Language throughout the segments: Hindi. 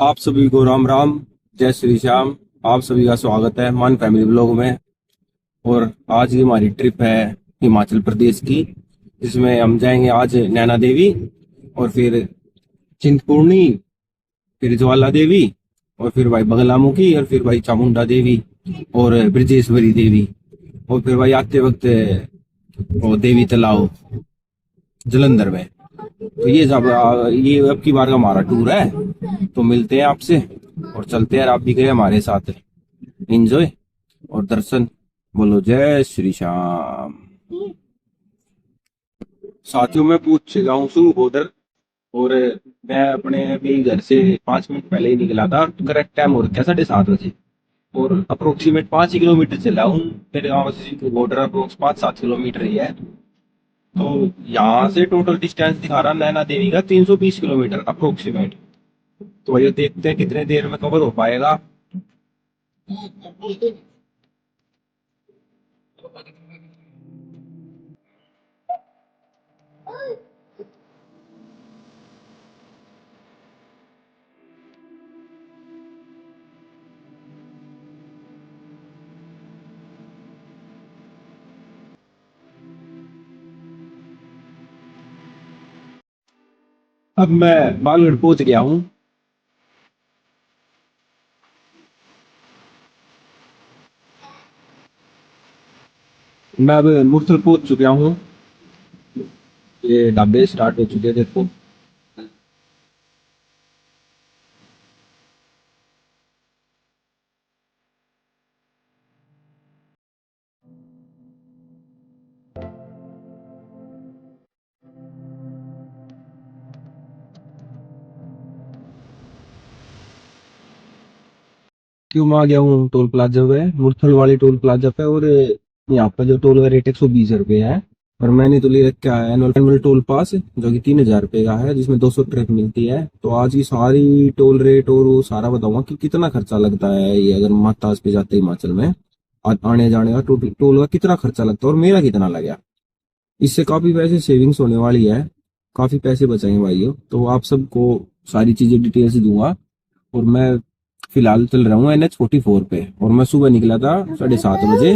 आप सभी को राम राम, जय श्री श्याम। आप सभी का स्वागत है मन फैमिली ब्लॉग में। और आज की हमारी ट्रिप है हिमाचल प्रदेश की, जिसमें हम जाएंगे आज नैना देवी और फिर चिंतपूर्णी, फिर ज्वाला देवी और फिर भाई बगलामुखी और फिर भाई चामुंडा देवी और ब्रजेश्वरी देवी और फिर भाई आते वक्त वो देवी तालाब जलंधर में। तो ये सब ये अब की बार का हमारा टूर है। तो मिलते हैं आपसे और चलते हैं। आप भी गए हमारे साथ, एंजॉय और दर्शन। बोलो जय श्री श्याम। साथियों में पूछ चुका हूँ उधर, और मैं अपने अभी घर से 5 मिनट पहले ही निकला था। तो करेक्ट टाइम हो रखा 7:30 बजे और अप्रोक्सीमेट 5 ही किलोमीटर चला हूँ। मेरे गाँव से बॉर्डर अप्रोक्स 5-7 किलोमीटर ही है। तो यहाँ से टोटल डिस्टेंस दिखा रहा नैना देवी का 320 किलोमीटर अप्रोक्सीमेट। तो वही देखते हैं कितने देर में कवर हो पाएगा। अब मैं बालगढ़ पहुंच गया हूँ। मैं अब मुरथल पहुंच चुका हूँ। ये ढाबे स्टार्ट हो चुके हैं, देखो। क्यों मैं आ गया हूँ टोल प्लाजा पे, मुरथल वाली टोल प्लाजा पे। और यहाँ पर जो टोल का रेट 120 रुपये है। और मैंने तो ले रखा है एनुअल टोल पास, जो कि 3000 रुपये का है, जिसमें 200 ट्रिप मिलती है। तो आज की सारी टोल रेट और वो सारा बताऊंगा कि कितना खर्चा लगता है ये अगर माताज पे जाते हिमाचल में। आने जाने का टोल का कितना खर्चा लगता है और मेरा कितना लगा। इससे काफी पैसे सेविंग्स होने वाली है, काफी पैसे बचाएंगे भाइयों। तो आप सबको सारी चीजें डिटेल से दूंगा। और मैं फिलहाल चल रहा हूँ NH 44 पे, और मैं सुबह निकला था 7:30 बजे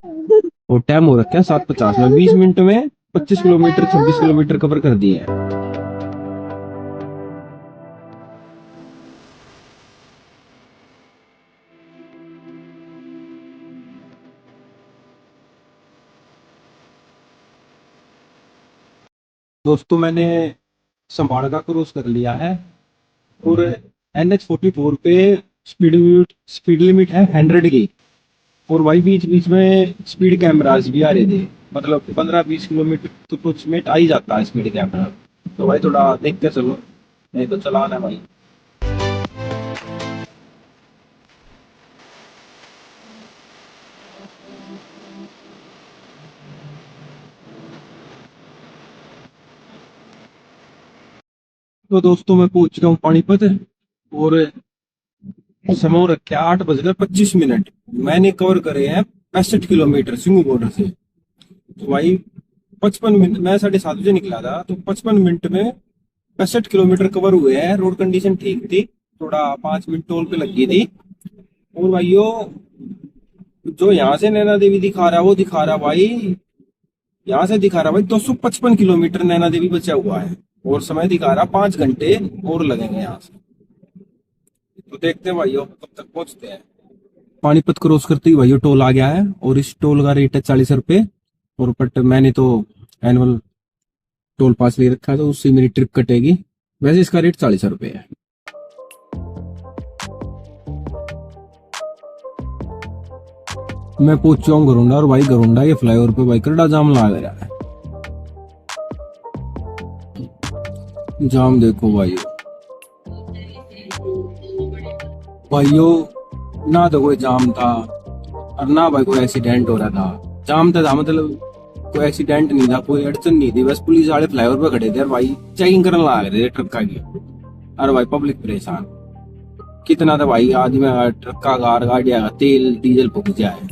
और टाइम हो रखा है 7:50 में। 20 मिनट में 25 किलोमीटर 26 किलोमीटर कवर कर दिए हैं। दोस्तों मैंने संभाड़ का क्रॉस कर लिया है और NH 44 पे स्पीड लिमिट है 100 की। और भाई बीच बीच में स्पीड कैमरास भी आ रहे थे, मतलब 15-20 किलोमीटर तो अप्रोक्सीमेट आ ही जाता है स्पीड कैमरा। तो भाई थोड़ा देखते चलो, नहीं तो चलाना है भाई। तो दोस्तों मैं पहुंच चुका हूँ पानीपत और समय हो रखा है 8:25। मैंने कवर करे हैं 65 किलोमीटर सिंगू बॉर्डर से। तो भाई 55 मिनट, मैं 7:30 बजे निकला था तो 55 मिनट में 65 किलोमीटर कवर हुए हैं। रोड कंडीशन ठीक थी, थोड़ा 5 मिनट टोल पे लगी थी। और भाइयों जो यहाँ से नैना देवी दिखा रहा है वो दिखा रहा भाई, यहाँ से दिखा रहा भाई 255 किलोमीटर नैना देवी बचा हुआ है। और समय दिखा रहा 5 घंटे और लगेंगे यहाँ से। तो देखते हैं भाइयों कब तक पहुंचते हैं। पानीपत क्रॉस करते ही भाइयों टोल आ गया है और इस टोल का रेट है 40 रुपये। और बट मैंने तो एनुअल टोल पास ले रखा है, तो उससे मेरी ट्रिप कटेगी। वैसे इसका रेट 40 रुपये है। मैं पहुंच चुका हूँ घरोंडा, और भाई घरोंडा ये फ्लाईओवर पे भाई करड़ा जाम लगा रहा है। जाम देखो भाइयों, ना तो कोई जाम था और ना भाई कोई एक्सीडेंट हो रहा था। जाम था मतलब कोई एक्सीडेंट नहीं था, कोई अड़चन नहीं थी, बस पुलिस वाले फ्लाईओवर पे खड़े थे और भाई चेकिंग करने लग रहे थे ट्रक्का की। और भाई पब्लिक परेशान कितना था भाई, आदमी ट्रक्का कार गाड़िया का तेल डीजल फूक जाए।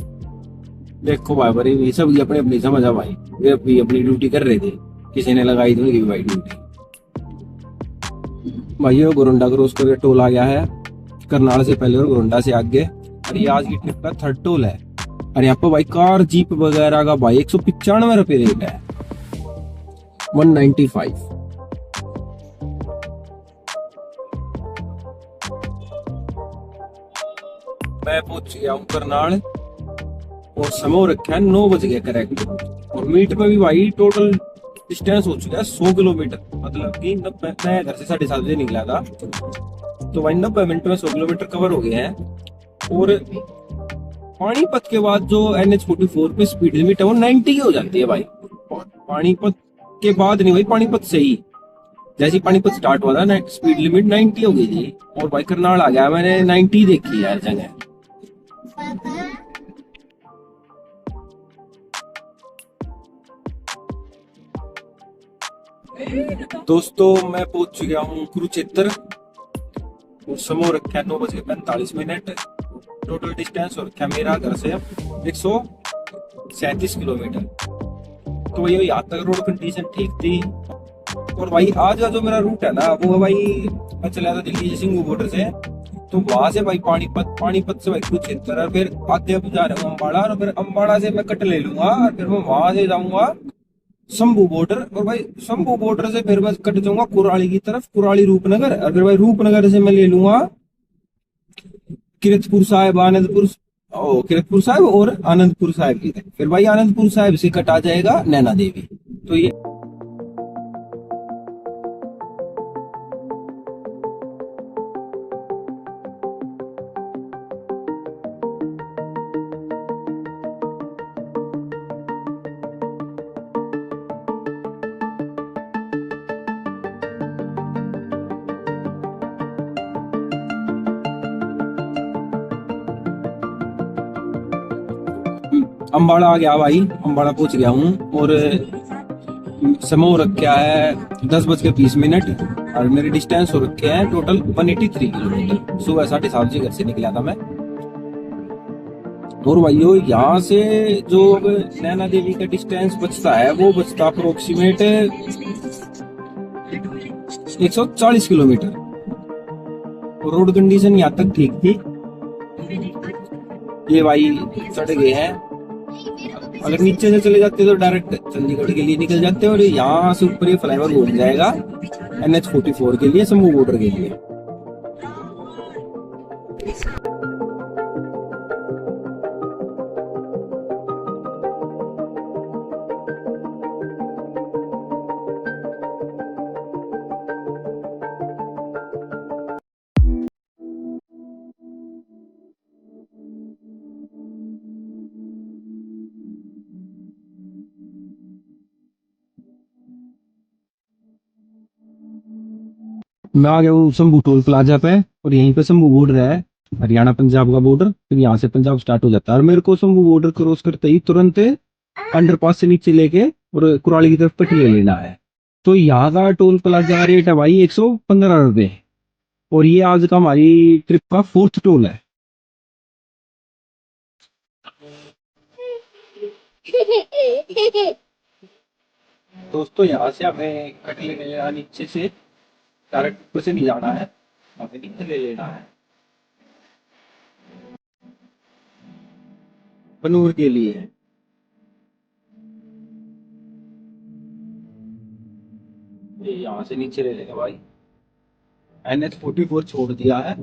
देखो भाई बड़ी ये सब अपनी अपनी समझ आ भाई, वे भी अपनी ड्यूटी कर रहे थे, किसी ने लगाई तो नहीं भाई ड्यूटी। भाइयों गोरंडा क्रॉस करके टोल आ गया है, करनाल से पहले और गोरंडा से आगे, और ये आज की ट्रिप का थर्ड टोल है। और यहाँ पे भाई कार जीप वगैरह का भाई 195 रुपये रेट है, 195। मैं पहुंच गया हूँ करनाल और समय हो रखा है 9 बज गए करेक्ट। और मीट में भी भाई टोटल डिस्टेंस हो चुका है 100 किलोमीटर, मतलब कि मैं घर से 7:30 बजे निकला था, तो भाई 90 मिनट में 100 किलोमीटर कवर हो गया है। और पानीपत के बाद जो NH44 पे स्पीड लिमिट है वो 90 की हो जाती है भाई। पानीपत के बाद नहीं भाई, पानीपत से ही जैसे ही पानीपत स्टार्ट हुआ था ना, स्पीड लिमिट 90 हो गई थी। और भाई करनाल आ गया, मैंने 90 देखी है हर जगह। दोस्तों मैं पहुंच चुका हूँ कुरुक्षेत्र और समय हो रखा है 9:45। टोटल डिस्टेंस हो रखा है मेरा घर से 137 किलोमीटर। तो भाई यहाँ तक रोड कंडीशन ठीक थी। और भाई आज का जो मेरा रूट है ना वो है भाई, मैं चला था दिल्ली सिंगू बॉर्डर से, तो वहां से भाई पानीपत से भाई कुरुक्षेत्र, और फिर आगे अब जा रहा हूँ अम्बाड़ा, और फिर अम्बाड़ा से मैं कट ले लूंगा और फिर मैं वहां से जाऊंगा शंभू बॉर्डर। और भाई शंभू बॉर्डर से फिर बस कट जाऊंगा कुराली की तरफ, कुराली रूपनगर, और फिर भाई रूपनगर से मैं ले लूंगा किरतपुर साहिब, आनंदपुर, ओ किरतपुर साहिब और आनंदपुर साहिब की तरफ। फिर भाई आनंदपुर साहिब से कटा जाएगा नैना देवी। तो ये अम्बाड़ा आ गया भाई, अम्बाड़ा पहुंच गया हूँ। और समय हो रखा है 10:20, और मेरे डिस्टेंस हो रखे हैं टोटल 183 किलोमीटर। सुबह 7:30 घर से निकला था मैं। और भाइयों यहाँ से जो नैना देवी का डिस्टेंस बचता है वो बचता अप्रोक्सीमेट 140 किलोमीटर। रोड कंडीशन यहाँ तक ठीक थी। ये भाई सड़कें हैं, अगर नीचे से चले जाते तो डायरेक्ट चंडीगढ़ के लिए निकल जाते, और यहाँ से ऊपर ये फ्लाईओवर घूम जाएगा NH44 के लिए, शंभू बॉर्डर के लिए। मैं आ गया हूँ शंभू टोल प्लाजा पे, और यहीं पे शंभू बॉर्डर है, हरियाणा पंजाब का बॉर्डर। फिर यहाँ से पंजाब स्टार्ट हो जाता है, और मेरे को शंभू बॉर्डर क्रॉस करते ही तुरंत अंडरपास से नीचे लेके और कुराली की तरफ पट्टी ले लेना है। तो यहाँ का टोल प्लाजा रेट है भाई 115 रुपये। और ये आज का हमारी ट्रिप का 4th टोल है। दोस्तों यहाँ से हमें कट लेने लेना नीचे से, डायरेक्ट ऊपर से नहीं जाना है, हमें नीचे ले लेना है बनूर के लिए। ये यहाँ से नीचे ले लेगा भाई, NH44 छोड़ दिया है।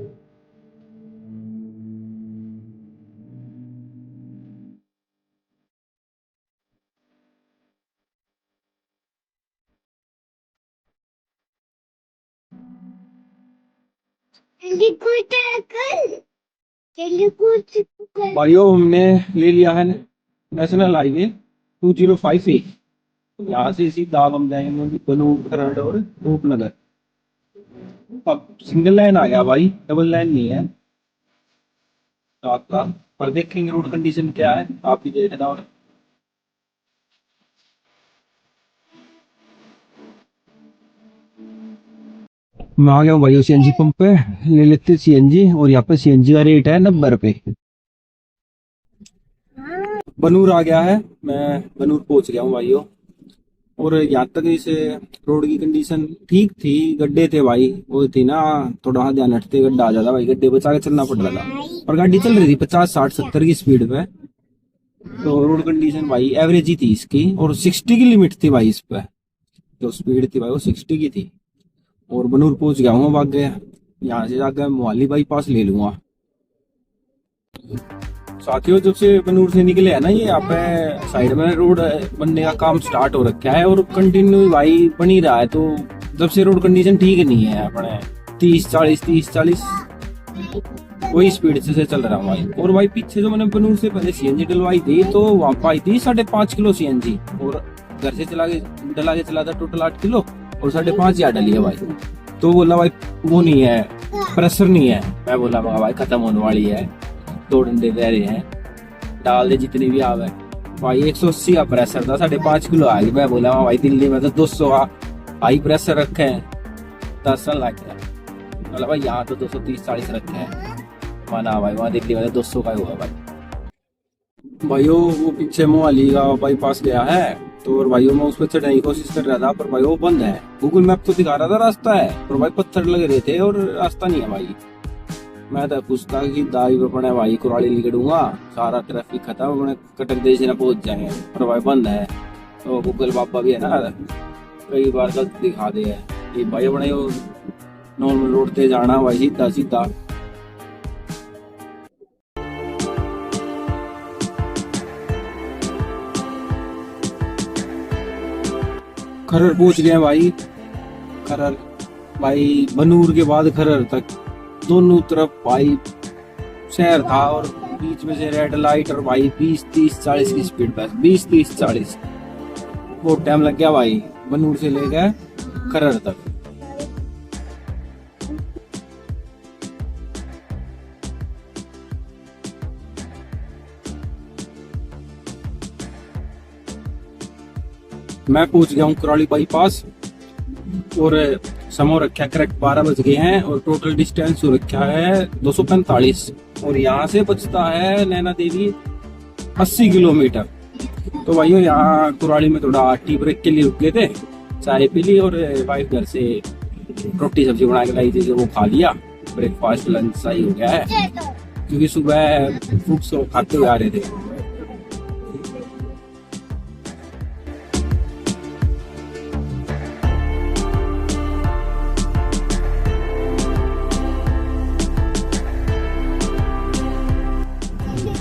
भाइयों हमने ले लिया है नेशनल हाईवे 205A। यहाँ से सीधा हम जाएंगे बनूर, खरड़ और रूपनगर। अब सिंगल लाइन आ गया भाई, डबल लाइन नहीं है तो आपका। पर देखेंगे रोड कंडीशन क्या है, आप भी देखना। और मैं आ गया हूँ भाई सीएनजी पंप पे। ले लेते सीएनजी, और यहाँ पे सीएनजी का रेट है 90 रुपए। बनूर आ गया है, मैं बनूर पहुंच गया हूँ भाइयों। और यहाँ तक इसे रोड की कंडीशन ठीक थी, गड्ढे थे भाई, वो थी ना, थोड़ा सा ध्यान हटते गड्ढा आ जाता भाई, गड्ढे बचा के चलना पड़ रहा था। और गाड़ी चल रही थी 50 60 70 की स्पीड पे। तो रोड कंडीशन भाई एवरेज ही थी इसकी, और 60 की लिमिट थी भाई इस पे। जो स्पीड थी भाई वो 60 की थी। और बनूर पहुंच गया हूँ, भाग गया। यहाँ से जाकर मोहाली बाईपास ले लूंगा। साथियों जब से बनूर से निकले है ना, ये यहाँ पे साइड में रोड बनने का काम स्टार्ट हो रखा है, और कंटिन्यू भाई बन ही रहा है। तो जब से रोड कंडीशन ठीक नहीं है अपने, 30 40 वही स्पीड से चल रहा हूँ भाई। और भाई पीछे जो मैंने बनूर से पहले सीएनजी डलवाई थी, तो वहां पर आई थी 5.5 किलो सीएनजी, और घर से डला के चला था टोटल 8 किलो, और 5.5 यार्ड डली है भाई। तो बोला भाई वो नहीं है, प्रेशर नहीं है। मैं बोला भाई खत्म होने वाली है, 2 डंडे दे रहे हैं, डाल दे जितनी भी आवे। भाई 180 का प्रेशर था, 5.5 किलो आ गई। मैं बोला भाई दिल्ली में तो 200 का हाई प्रेशर रखे हैं, 10 लाख है। बोला भाई यहाँ तो 230 40 रखे हैं। माना भाई वहाँ दिल्ली में तो 200 का ही हुआ भाई। भाइयों वो पीछे मोहाली का बाईपास गया है, तो और भाइयों मैं उस पर चढ़ने की कोशिश कर रहा था, पर भाई वो बंद है। गूगल मैप तो दिखा रहा था रास्ता है, पर भाई पत्थर लग रहे थे और रास्ता नहीं है भाई। मैं तो पूछता कि दाई पे पड़े भाई, कुराली निकलूंगा, सारा ट्रैफिक खत्म, मैंने कटक देश ना पहुंच जाएंगे, पर भाई बंद है। तो गूगल बाबा भी है ना, कई बार गलत दिखा दे है कि भाई अपने नॉर्मल रोड पे जाना भाई, सीधा सीधा। खरर पहुंच गए भाई। खरर भाई, बनूर के बाद खरर तक दोनों तरफ भाई शहर था, और बीच में से रेड लाइट, और भाई 20 30 40 की स्पीड बस, 20 30 40 बहुत टाइम लग गया भाई बनूर से ले गए खरर तक। मैं पहुंच गया हूँ कुराली बाईपास, और समय हो रखा है करेक्ट 12 बज गए हैं, और टोटल डिस्टेंस हो रखा है 245। और यहाँ से बचता है नैना देवी 80 किलोमीटर। तो भाइयों यहाँ कुराली में थोड़ा टी ब्रेक के लिए रुक गए थे, चाय पी ली, और वाइफ घर से रोटी सब्जी बना के लाई थी, वो खा लिया। ब्रेकफास्ट लंच सही हो गया है, क्योंकि सुबह फ्रूट्स खाते हुए आ रहे थे।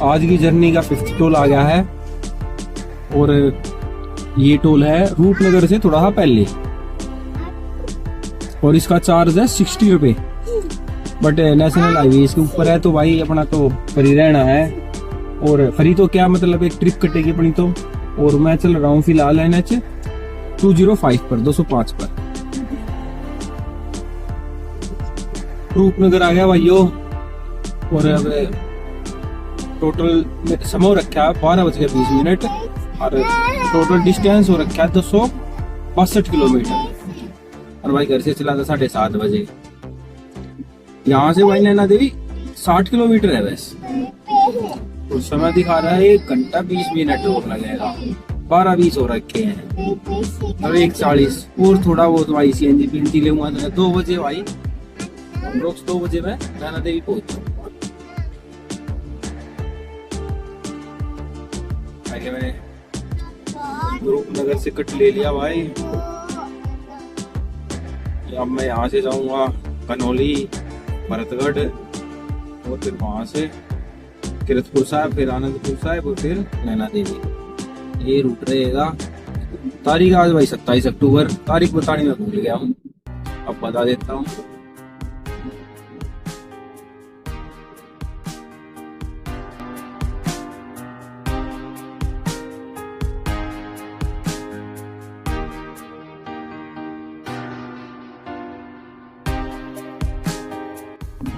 आज की जर्नी का 5th टोल आ गया है, और ये टोल है रूपनगर से थोड़ा सा पहले, और इसका चार्ज है 60 रुपए। बट नेशनल हाईवे इसके ऊपर है, तो भाई अपना तो फ्री रहना है। और फ्री तो क्या मतलब, एक ट्रिप कटेगी अपनी तो। और मैं चल रहा हूँ फिलहाल NH 205 पर, 205 पर। रूपनगर आ गया भाइयों, और अब टोटल समय हो रखा है 12:20, और टोटल डिस्टेंस हो रखा है 262 किलोमीटर। और भाई घर से चला था 7:30 बजे। यहाँ से भाई नैना देवी 60 किलोमीटर है बस, और समय दिखा रहा है 1 घंटा 20 मिनट और लगेगा। 12:20 हो रखे हैं, और 1:40 और थोड़ा बहुत भाई CNG पिंटी ले 2 बजे भाई, रोज 2 बजे मैं नैना देवी पहुंच। मैंने रूपनगर से कट ले लिया भाई। अब मैं यहाँ से जाऊंगा कनौली, भरतगढ़, और फिर वहां से किरतपुर साहिब, फिर आनंदपुर साहिब, और फिर नैना देवी। ये रूट रहेगा। तारीख आज भाई 27 अक्टूबर, तारीख बताने में भूल गया हूँ, अब बता देता हूँ। .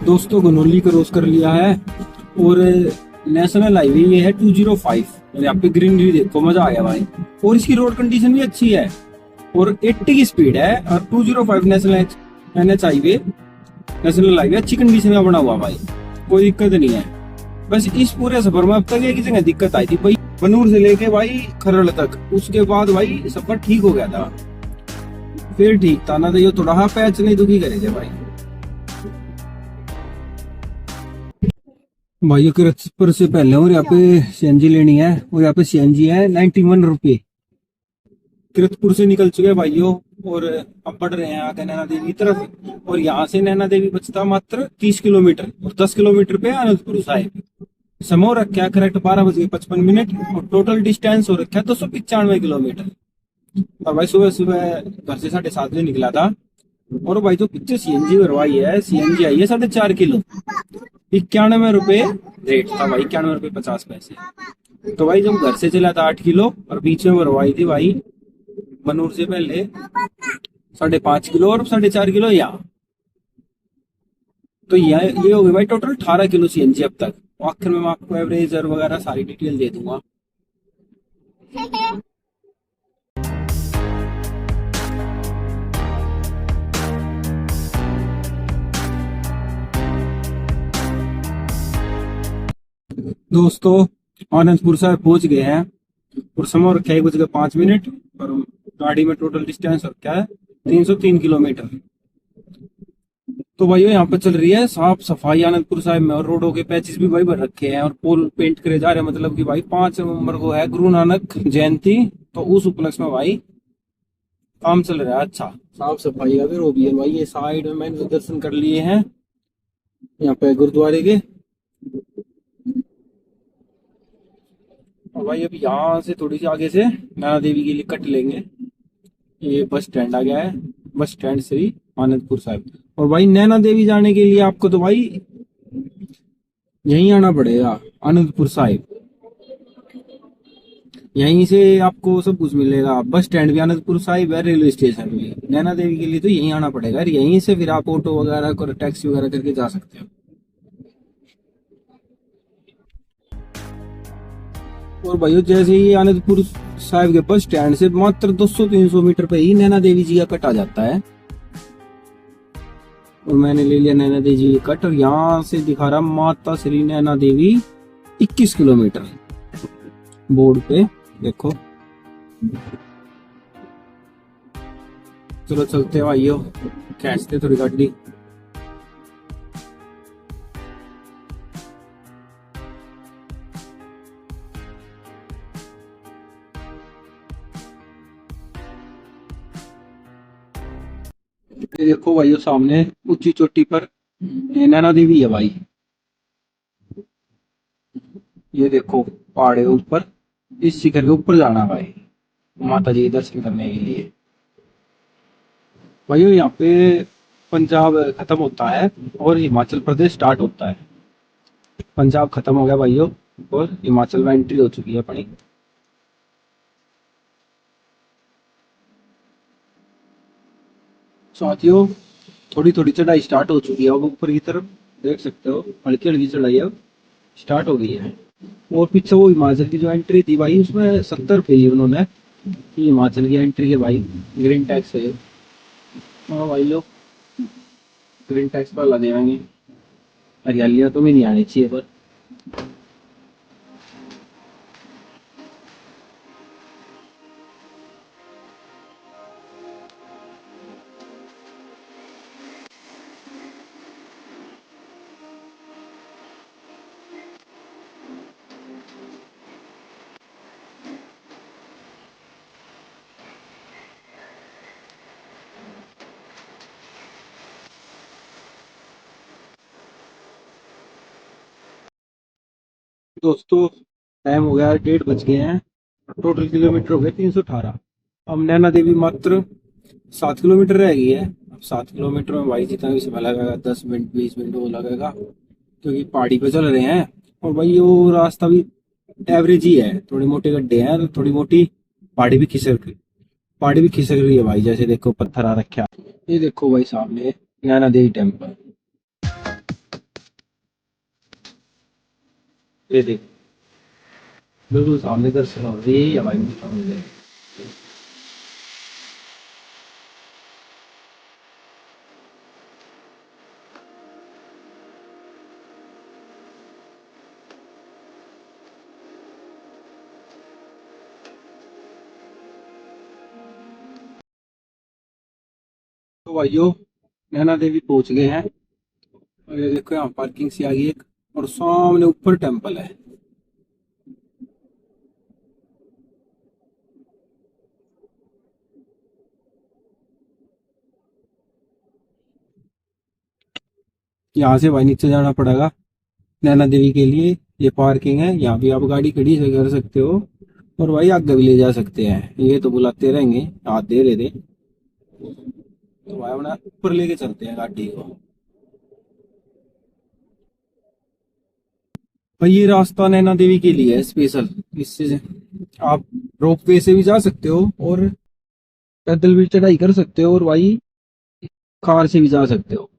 दोस्तों गनौली क्रॉस कर लिया है और नेशनल हाईवे ये है 205 और यहाँ पे ग्रीनरी देखो, मजा आ गया भाई। और इसकी रोड कंडीशन भी अच्छी है और 80 की स्पीड है और 205 national NH highway, national highway अच्छी कंडीशन में बना हुआ भाई, कोई दिक्कत नहीं है। बस इस पूरे सफर में अब तक एक जगह दिक्कत आई थी भाई, बनूर से लेके भाई खरड़ तक, उसके बाद भाई सफर ठीक हो गया था, फिर ठीक था ना, तो ये थोड़ा हाँ पैच नहीं दुखी करे थे भाई। भाई किरतपुर से पहले और यहाँ पे सीएनजी लेनी है और यहाँ पे सीएनजी है 91 रुपये। किरतपुर से निकल चुके हैं भाइयों और अब बढ़ रहे हैं आगे नैना देवी की तरफ, और यहाँ से नैना देवी बचता मात्र 30 किलोमीटर और 10 किलोमीटर पे आनंदपुर साहिब। समय हो रखा है करेक्ट 12:55 और टोटल डिस्टेंस हो रखा है 295 किलोमीटर। और भाई सुबह सुबह घर से 7:30 निकला था और भाई जो पीछे सीएनजी भरवाई है, सीएनजी आई है 4.5 किलो, 91 रुपए रेट था भाई, 91 रुपए 50 पैसे। तो भाई जब घर से चला था 8 किलो और बीच में भरवाई थी भाई बनूर से पहले 5.5 किलो और 4.5 किलो यहाँ, तो ये हो गई भाई टोटल 18 किलो सीएनजी अब तक। आखिर में मैं आपको एवरेज और वगैरह सारी डिटेल दे दूंगा। दोस्तों आनंदपुर साहिब पहुंच गए हैं और समय रखा है 1:05 और गाड़ी में टोटल डिस्टेंस रखा है 303 किलोमीटर। तो भाई यहाँ पे चल रही है साफ सफाई आनंदपुर साहिब में और रोडों के पैचेस भी भाई भर रखे हैं और पोल पेंट करे जा रहे हैं, मतलब कि भाई 5 नवंबर को है गुरु नानक जयंती, तो उस उपलक्ष्य में भाई काम चल रहा है। अच्छा साफ सफाई अगर हो भी है भाई। ये साइड में मैंने दर्शन कर लिए हैं यहाँ पे गुरुद्वारे के, और भाई अभी यहाँ से थोड़ी सी आगे से नैना देवी के लिए कट लेंगे। ये बस स्टैंड आ गया है, बस स्टैंड श्री आनंदपुर साहिब। और भाई नैना देवी जाने के लिए आपको तो भाई यहीं आना पड़ेगा आनंदपुर साहिब, यहीं से आपको सब कुछ मिलेगा। बस स्टैंड भी आनंदपुर साहिब है, रेलवे स्टेशन भी। नैना देवी के लिए तो यहीं आना पड़ेगा, यहीं से फिर आप ऑटो वगैरह कर टैक्सी वगैरह करके जा सकते हो। और भाइयों जैसे ही आनंदपुर साहिब के बस स्टैंड से मात्र 200-300 मीटर पे ही नैना देवी जी का कट आ जाता है, और मैंने ले लिया नैना देवी जी कट और यहाँ से दिखा रहा माता श्री नैना देवी 21 किलोमीटर बोर्ड पे देखो। चलो चलते हैं भाइयों, खींचते थोड़ी गाड़ी। ये देखो भाइयों सामने ऊंची चोटी पर नैना देवी है भाई, ये देखो पहाड़ के ऊपर, इस शिखर के ऊपर जाना भाई माता जी के दर्शन करने के लिए। भाइयों यहाँ पे पंजाब खत्म होता है और हिमाचल प्रदेश स्टार्ट होता है। पंजाब खत्म हो गया भाइयों और हिमाचल में एंट्री हो चुकी है अपनी। साथियों थोड़ी थोड़ी चढ़ाई स्टार्ट हो चुकी है, अब ऊपर की तरफ देख सकते हो हल्की हल्की चढ़ाई अब स्टार्ट हो गई है। और पीछे वो हिमाचल की जो एंट्री थी भाई उसमें 70 पे ही उन्होंने हिमाचल की एंट्री के भाई ग्रीन टैक्स है। हाँ भाई लोग ग्रीन टैक्स पर ला देंगे, हरियालियाँ तो भी नहीं आनी चाहिए पर। दोस्तों टाइम हो गया 1:30 बज गए हैं, टोटल किलोमीटर हो गए 318। अब नैना देवी मात्र 7 किलोमीटर रह गई है। अब 7 किलोमीटर में भाई जितना भी समय लगेगा 10 मिनट 20 मिनट वो लगेगा, क्योंकि पहाड़ी पे चल रहे हैं। और भाई वो रास्ता भी एवरेज ही है, थोड़ी मोटे गड्ढे हैं तो थोड़ी मोटी पहाड़ी भी खिसक रही है भाई। जैसे देखो पत्थर आ रखे, ये देखो भाई सामने नैना देवी टेम्पल। ये देख, बिल्कुल सामने दर्शन हो रही है या भाई सामने। तो भाइयों, नैना देवी पहुंच गए हैं। और ये देखो यहाँ पार्किंग सी आ गई एक, और सामने ऊपर टेम्पल है। यहाँ से भाई नीचे जाना पड़ेगा नैना देवी के लिए। ये पार्किंग है, यहाँ भी आप गाड़ी खड़ी से कर सकते हो, और भाई आगे भी ले जा सकते हैं। ये तो बुलाते रहेंगे, हाथ दे रहे थे, तो भाई अपना ऊपर लेके चलते हैं गाड़ी को। भाई ये रास्ता नैना देवी के लिए है स्पेशल। इससे आप रोप वे से भी जा सकते हो, और पैदल भी चढ़ाई कर सकते हो, और भाई कार से भी जा सकते हो।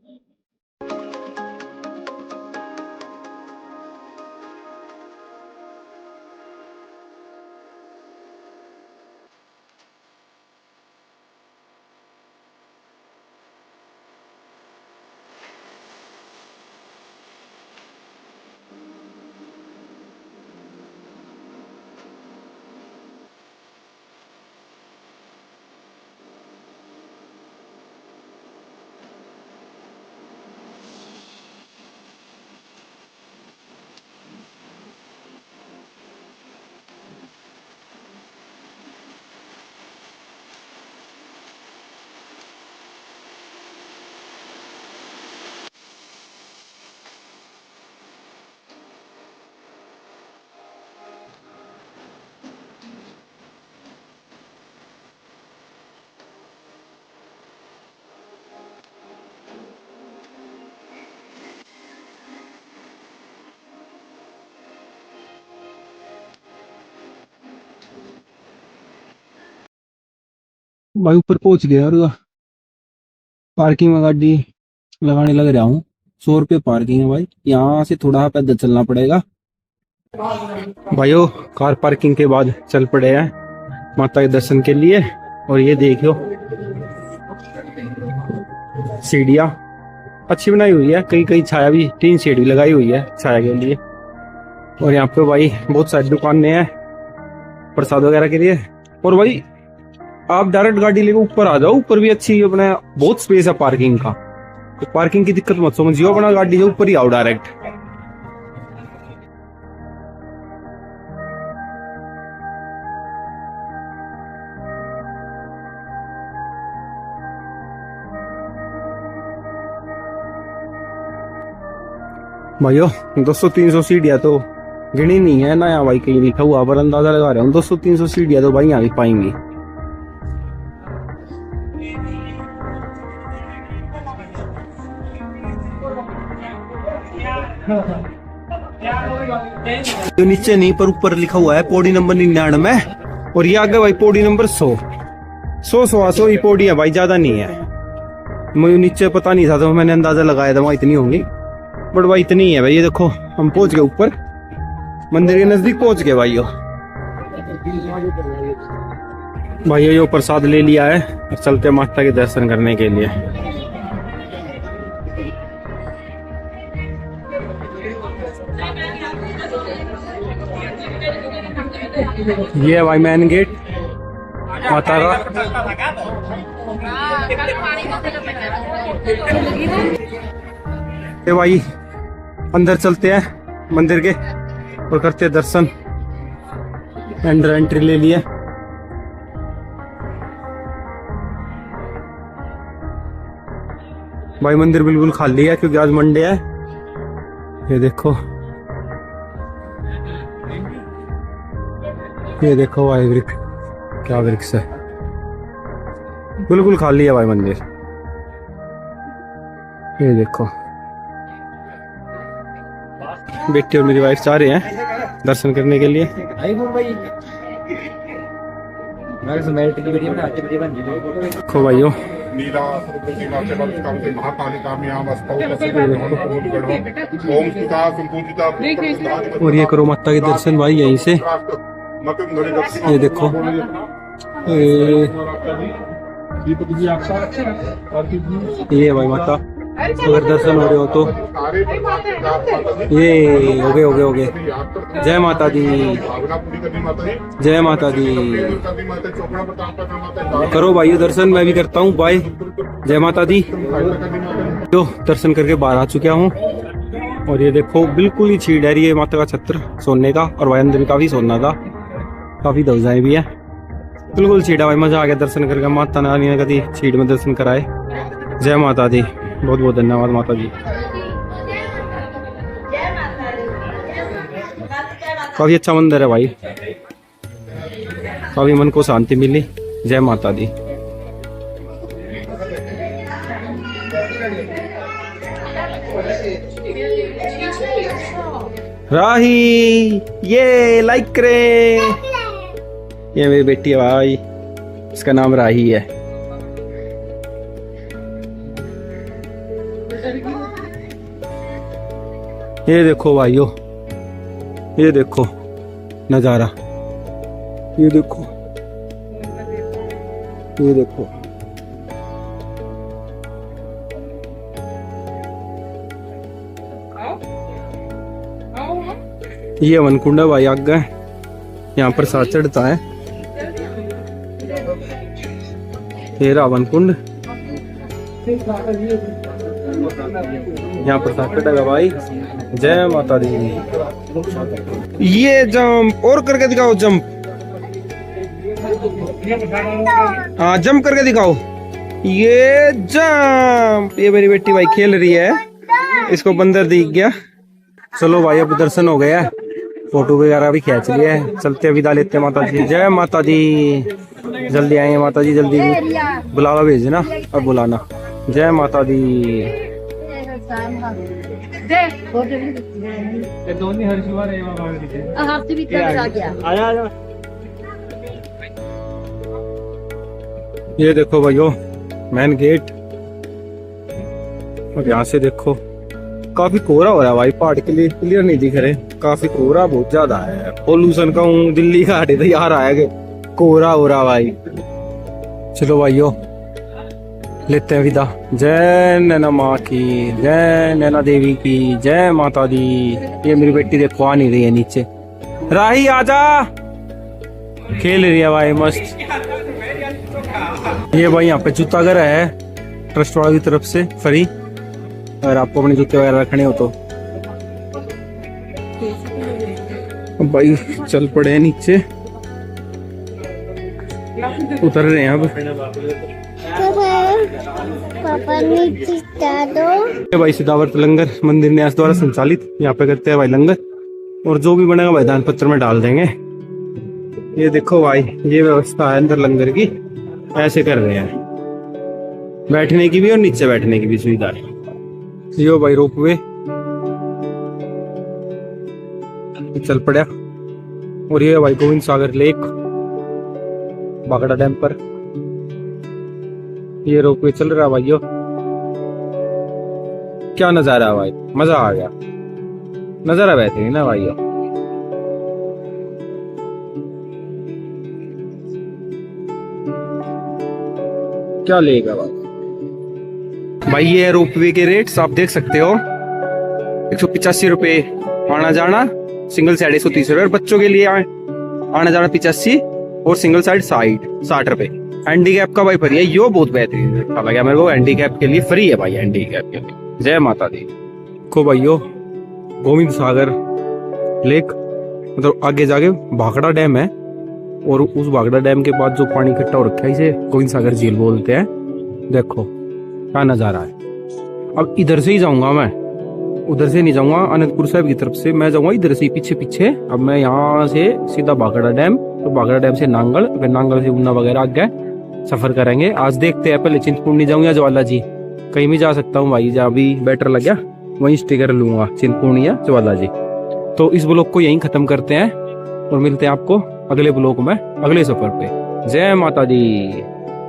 भाई ऊपर पहुंच गया, और पार्किंग में गाड़ी लगाने लग रहा हूँ। 100 रुपये पार्किंग है भाई, यहाँ से थोड़ा पैदल चलना पड़ेगा। भाइयों, कार पार्किंग के बाद चल पड़े हैं माता के दर्शन के लिए। और ये देखियो, सीढ़ियाँ अच्छी बनाई हुई है, कई कई छाया भी, 3 शेड भी लगाई हुई है छाया के लिए। और यहाँ पे भाई बहुत सारी दुकानें हैं प्रसाद वगैरह के लिए। और भाई आप डायरेक्ट गाड़ी लेके ऊपर आ जाओ, ऊपर भी अच्छी अपना बहुत स्पेस है पार्किंग का, तो पार्किंग की दिक्कत मत समझियो, अपना गाड़ी से ऊपर ही आओ डायरेक्ट। भाइयों 200-300 सीढ़ियाँ तो गिनी नहीं है ना यहाँ भाई, कहीं लिखा हुआ पर अंदाजा लगा रहा हूँ 200-300 सीढ़ियाँ तो भाई यहाँ भी पाएंगी। तो नीचे नहीं पर ऊपर लिखा हुआ है पौड़ी नंबर 99, और ये आगे भाई पौड़ी नंबर 100 ही पौड़ी है भाई, ज्यादा नहीं है। मुझे नीचे पता नहीं था तो मैंने अंदाजा लगाया था वहां इतनी होंगी, बट भाई इतनी है भाई। ये देखो हम पहुंच गए ऊपर, मंदिर के नजदीक पहुंच गए भाइयों। भाइयों ये प्रसाद ले लिया है और चलते माता के दर्शन करने के लिए। ये है भाई मेन गेट माता का। ये भाई अंदर चलते हैं मंदिर के और करते हैं दर्शन। अंदर एंट्री ले लिया। भाई मंदिर बिल्कुल खाली है क्योंकि आज मंडे है। ये देखो, ये देखो भाई वृक्ष, क्या वृक्ष है, बिल्कुल खाली है भाई मंदिर। ये देखो बेटी और मेरी वाइफ जा रहे हैं दर्शन करने के लिए। देखो भाइयों नीला और ये करो माता के दर्शन भाई यहीं से। ये देखो ये भाई माता अगर दर्शन हो रहे हो तो ये हो गए। जय माता दी, जय माता दी। करो भाई दर्शन, मैं भी करता हूँ। बाय, जय माता दी। तो दर्शन करके बाहर आ चुका हूँ और ये देखो बिल्कुल ही छीड़ है रही है माता का छत्र सोने का, और भाई अंदर काफी सोना था, काफी ध्वजाएं भी है। बिल्कुल छीड़ा भाई, मजा आ गया दर्शन करके। माता रानी ने कभी छीड़ में दर्शन कराए। जय माता दी, बहुत बहुत धन्यवाद माता जी। काफी अच्छा मंदिर है भाई, काफी मन को शांति मिली। जय माता दी। राही ये लाइक करे, ये मेरी बेटी है भाई, इसका नाम राही है। ये देखो भाइयों, ये देखो नजारा, ये देखो, ये देखो। ये वनकुंड है भाई, आगे यहाँ पर साथ चढ़ता है। ये रहा वनकुंड, यहाँ पर साथ चढ़ेगा भाई। जय माता दी। ये जंप और करके दिखाओ, जंप, हाँ जंप करके दिखाओ। ये जंप, ये मेरी बेटी भाई खेल रही है, इसको बंदर दिख गया। चलो भाई अब दर्शन हो गया, फोटो वगैरह भी खींच लिया है, चलते विदा लेते माता जी। जय माता दी, जल्दी आएंगे माता जी, जल्दी बुलावा भेजना और बुलाना। जय माता दी। ये देखो भाइयों मेन गेट, और यहाँ से देखो काफी कोहरा हो रहा है भाई, पहाड़ के लिए क्लियर नहीं दिख रहे, काफी कोहरा बहुत ज्यादा है। पोल्यूशन का हूँ दिल्ली का हटे तो यार आया कोहरा हो रहा भाई। चलो भाइयों लेते हैं विदा। जय नैना माँ की, जय नैना देवी की, जय माता दी। ये मेरी बेटी देखो आ नहीं रही है नीचे। राही आजा, खेल रही है भाई मस्त। ये भाई यहाँ पे जूता घर है ट्रस्ट वालों की तरफ से फ्री, अगर आपको अपने जूते वगैरह रखने हो तो। भाई चल पड़े हैं नीचे, उतर रहे हैं अब। पापा नीचे दो। भाई सिद्धावर्त लंगर मंदिर न्यास द्वारा संचालित, यहाँ पे करते हैं भाई लंगर, और जो भी बनेगा भाई दान पत्र में डाल देंगे। ये देखो भाई ये व्यवस्था है अंदर लंगर की, ऐसे कर रहे हैं, बैठने की भी और नीचे बैठने की भी सुविधा है। यो भाई रोपवे चल पड़ा, और ये भाई गोविंद सागर लेक बागड़ा डैम पर ये रोपवे चल रहा भाइयों। क्या नजारा है भाई, मजा आ गया, नजारा बेहतरीन ना भाइयों। क्या लेगा भाई ये रोपवे के रेट्स आप देख सकते हो, 185 रुपए आना जाना, सिंगल साइड 130 रुपए, बच्चों के लिए आना जाना 85 और सिंगल साइड 60 रुपए। हैंडीकैप का भाई फ्री है, यो बहुत बेहतरीन लगा मेरे को, हैंडीकैप के लिए फ्री है भाई, हैंडीकैप के लिए। जय माता दी। को भाइयों गोविंद सागर लेक, मतलब आगे जाके भाखड़ा डैम है, और उस भाखड़ा डैम के बाद जो पानी इकट्ठा हो रखा है इसे गोविंद सागर झील बोलते हैं। देखो क्या नजारा है। अब इधर से ही जाऊंगा मैं, उधर से नहीं जाऊंगा अनंतपुर साहिब की तरफ से, मैं जाऊंगा इधर से पीछे पीछे। अब मैं यहाँ से सीधा भाखड़ा डैम, तो भाखड़ा डैम से नांगल, फिर नांगल से ऊना वगैरह आगे सफर करेंगे। आज देखते हैं, पहले चिंतपूर्णी जाऊँ या ज्वाला जी, कहीं भी जा सकता हूँ भाई, जहाँ भी बेटर लग गया वहीं स्टे कर लूंगा, चिंतपूर्णी या ज्वाला जी। तो इस ब्लॉग को यहीं खत्म करते हैं और मिलते हैं आपको अगले ब्लॉग में, अगले सफर पे। जय माता दी।